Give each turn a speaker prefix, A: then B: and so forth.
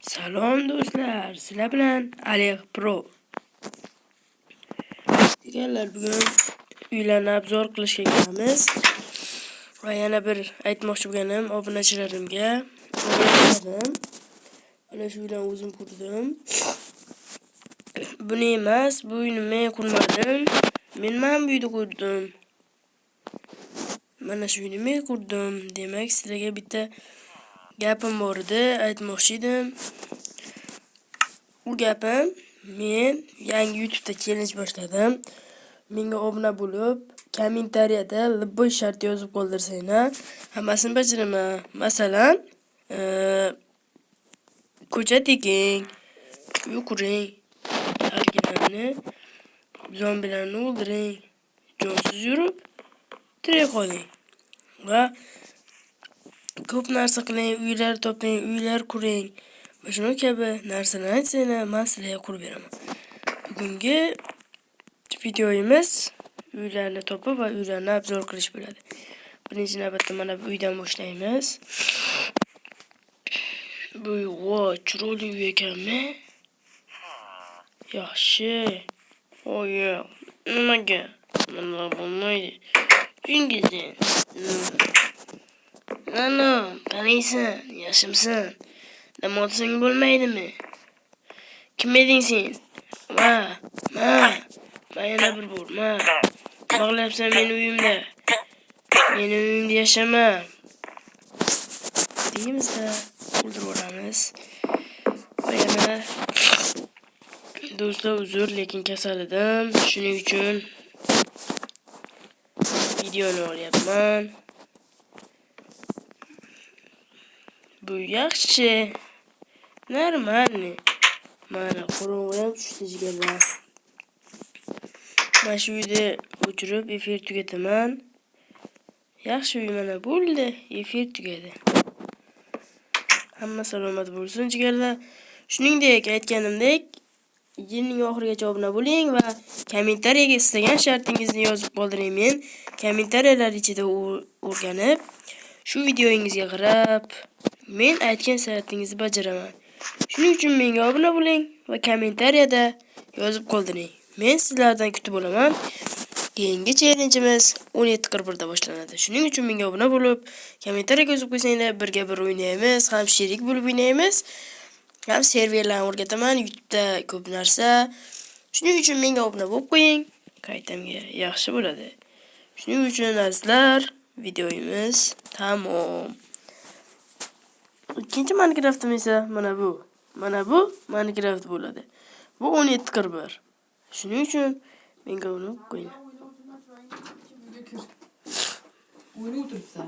A: Salom do'stlar, sizlar bilan Alex Pro. Deganlar, bugun uylarni obzor qilishga kelamiz. Va yana bir aytmoqchi bo'lganim obunachilarimga mana shu uylarni o'zim qurdim. Buni emas, bu uyni men qurmadim. Men mana bu uyni qurdim. Mana shu uyni men qurdim. Demak, sizlarga bitta gapim bor edi, aytmoqchi edim. Bu gapim, men yangi YouTube'da challenge boshladim. Menga obuna bo'lib, kommentariyada любой shart yozib qoldirsanglar, hammasini bajaraman. Masalan, ko'chat eking, uy quring, hargilarni, zombilarni o'ldiring, jonsiz yurib, tirik qoling. Va ko'p narsa qiling, uylar toping, uylar quring. Shuna kabi narsalarni aytsanglar, men sizlarga qurib beraman. Bugungi videoyimiz uylarni topib va uylarni obzor qilish bo'ladi. Birinchi navbatda mana bu uydan boshlaymiz. Bu uy chiroyli uy ekanmi? Yaxshi. Oyi, nimaga? Mana bo'lmaydi. Uyingizdan. Ana, qaraysan, yaxshimisan? Dam olsang bo'lmaydimi? Kim eding sen? Yana bir bor, bog'layapsan meni uyimda. Meni uyimda yashama. Deymizda, o'ldirib olamiz. Va yana do'stlar, uzr, lekin kasal edim. Shuning uchun videoni olyapman. Bu yaxshi. Normalni. Mana qorong'i ham tushdi jigarlar. Mana shu uyni o'chirib efir tugataman. Yaxshi uy mana bo'ldi, efir tugadi. Hamma salomat bo'lsin jigarlar. Shuningdek, aytganimdek, yilning oxirigacha obuna bo'ling va kommentariyaga istagan shartingizni yozib qoldiring. Men kommentariyalar ichida o'rganib, shu videoyingizga qarab, men aytgan shartingizni bajaraman. Shuning uchun menga obuna bo'ling va kommentariyada yozib qoldiring. Men sizlardan kutib olaman. Keyingi challengeimiz 17:41 da boshlanadi. Shuning uchun menga obuna bo'lib, kommentariyaga yozib qo'ysanglar, birga bir o'ynaymiz, ham sherik bo'lib o'ynaymiz. Ham serverlarni o'rgataman, YouTube'da ko'p narsa. Shuning uchun menga obuna bo'lib qo'ying. Qaytamga yaxshi bo'ladi. Shuning uchun azizlar, videoyimiz tamom. Ikkinchi Minecraft'im esa mana bu. Mana bu Minecraft bo'ladi. Bu 17:41. Shuning uchun menga uni qo'ying.
B: Uyni o'tiribsan.